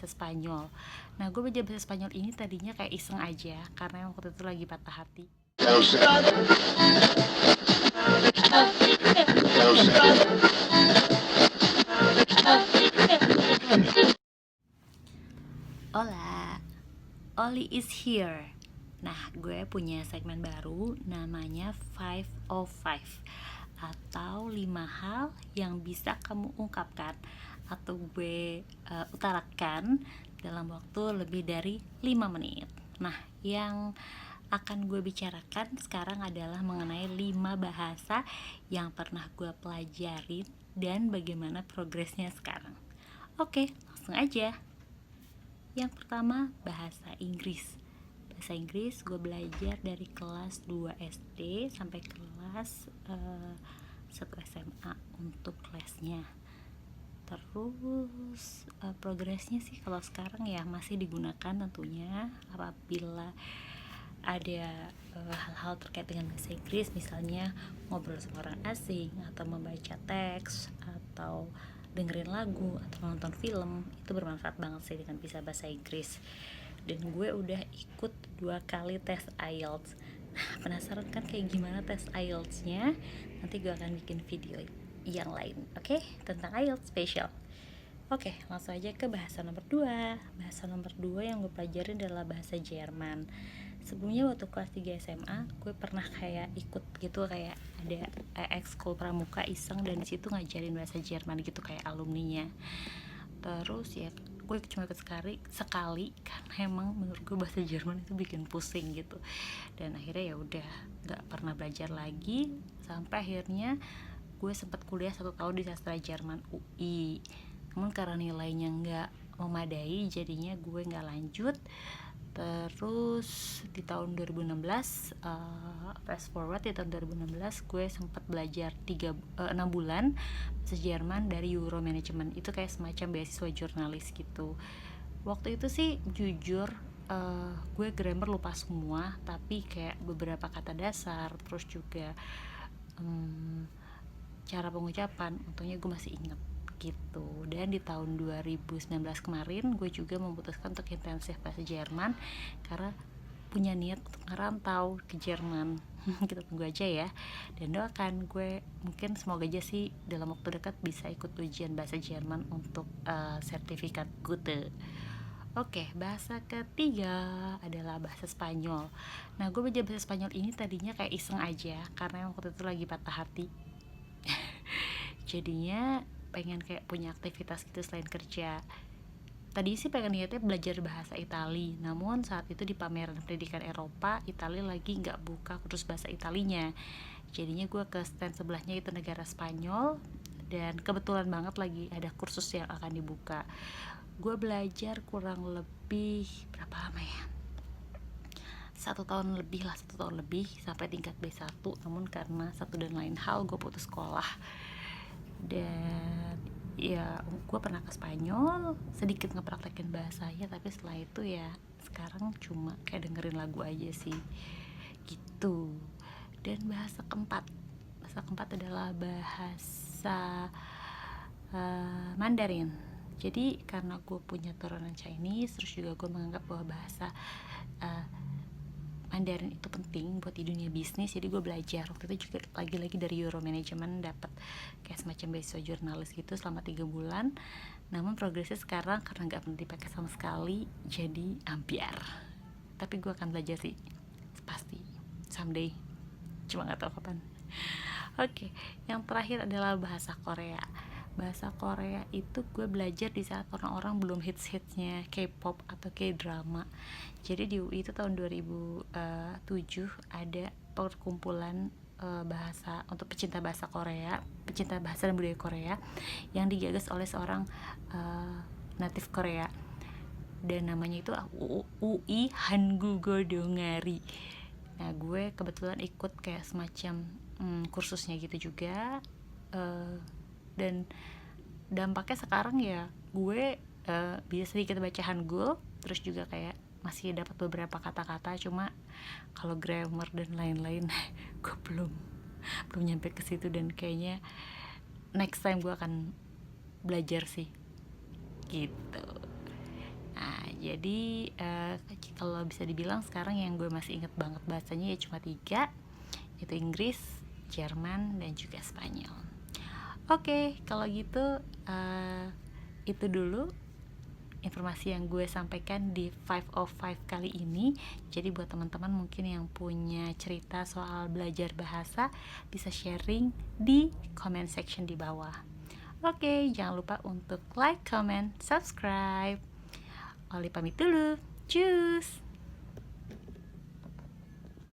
bahasa Spanyol. Nah, gue belajar bahasa Spanyol ini tadinya kayak iseng aja, karena waktu itu lagi patah hati. Hola, Oli is here. Nah, gue punya segmen baru namanya 505 atau 5 hal yang bisa kamu ungkapkan atau gue utarakan dalam waktu lebih dari 5 menit. Nah, yang akan gue bicarakan sekarang adalah mengenai 5 bahasa yang pernah gue pelajarin dan bagaimana progresnya sekarang. Oke, langsung aja. Yang pertama, bahasa Inggris. Bahasa Inggris gue belajar dari kelas 2 SD sampai kelas 1 SMA untuk lesnya. Terus progresnya sih kalau sekarang ya masih digunakan tentunya apabila ada hal-hal terkait dengan bahasa Inggris, misalnya ngobrol sama orang asing atau membaca teks atau dengerin lagu atau nonton film. Itu bermanfaat banget sih dengan bisa bahasa Inggris. Dan gue udah ikut 2 kali tes IELTS. Nah, penasaran kan kayak gimana tes IELTS-nya? Nanti gue akan bikin video yang lain, oke? Tentang IELTS spesial. Oke, langsung aja ke bahasa nomor 2. Bahasa nomor 2 yang gue pelajarin adalah bahasa Jerman. Sebelumnya waktu kelas 3 SMA, gue pernah kayak ikut gitu, kayak ada ekskul pramuka iseng, dan disitu ngajarin bahasa Jerman gitu kayak alumninya. Terus ya gue cuma ikut sekali karena emang menurut gue bahasa Jerman itu bikin pusing gitu. Dan akhirnya ya udah nggak pernah belajar lagi sampai akhirnya gue sempat kuliah 1 tahun di sastra Jerman UI. Namun karena nilainya nggak memadai, jadinya gue nggak lanjut. Terus di tahun 2016, fast forward di tahun 2016, gue sempat belajar 6 bulan bahasa Jerman dari Euro Management. Itu kayak semacam beasiswa jurnalis gitu. Waktu itu sih jujur gue grammar lupa semua, tapi kayak beberapa kata dasar, terus juga cara pengucapan untungnya gue masih inget gitu. Dan di tahun 2019 kemarin gue juga memutuskan untuk intensif bahasa Jerman karena punya niat untuk ngerantau ke Jerman. Kita tunggu aja ya, dan doakan gue, mungkin semoga aja sih dalam waktu dekat bisa ikut ujian bahasa Jerman untuk sertifikat Goethe. Oke, bahasa ketiga adalah bahasa Spanyol. Nah, gue belajar bahasa Spanyol ini tadinya kayak iseng aja karena waktu itu lagi patah hati. Jadinya pengen kayak punya aktivitas gitu selain kerja. Tadi sih pengen niatnya belajar bahasa Itali, namun saat itu di pameran pendidikan Eropa, Itali lagi nggak buka kursus bahasa Italinya. Jadinya gue ke stand sebelahnya, itu negara Spanyol, dan kebetulan banget lagi ada kursus yang akan dibuka. Gue belajar kurang lebih berapa lama ya? 1 tahun lebih sampai tingkat B1. Namun karena satu dan lain hal gue putus sekolah. Dan ya gue pernah ke Spanyol, sedikit ngepraktekin bahasanya, tapi setelah itu ya sekarang cuma kayak dengerin lagu aja sih gitu. Dan bahasa keempat adalah bahasa Mandarin. Jadi karena gue punya turunan Chinese, terus juga gue menganggap bahwa bahasa Mandarin itu penting buat di dunia bisnis, jadi gue belajar. Waktu itu juga lagi-lagi dari Euro Management dapat kayak semacam beasiswa jurnalis gitu selama 3 bulan. Namun progresnya sekarang karena gak pernah dipakai sama sekali, jadi ambiar. Tapi gue akan belajar sih, pasti someday, cuma gak tahu kapan. Oke, yang terakhir adalah bahasa Korea. Bahasa Korea itu gue belajar di saat orang-orang belum hits-hitsnya K-pop atau K-drama. Jadi di UI itu tahun 2007 ada perkumpulan bahasa untuk pecinta bahasa Korea, pecinta bahasa dan budaya Korea, yang digagas oleh seorang native Korea, dan namanya itu UI Hangugo Dongari. Nah, gue kebetulan ikut kayak semacam kursusnya gitu juga, dan dampaknya sekarang ya gue bisa sedikit baca Hangul, terus juga kayak masih dapat beberapa kata-kata, cuma kalau grammar dan lain-lain gue belum nyampe ke situ, dan kayaknya next time gue akan belajar sih gitu. Jadi kalau bisa dibilang sekarang yang gue masih inget banget bahasanya ya cuma 3, yaitu Inggris, Jerman, dan juga Spanyol. Oke, kalau gitu itu dulu informasi yang gue sampaikan di 5 of 5 kali ini. Jadi buat teman-teman mungkin yang punya cerita soal belajar bahasa, bisa sharing di comment section di bawah. Oke, jangan lupa untuk like, comment, subscribe. Oli pamit dulu. Cus.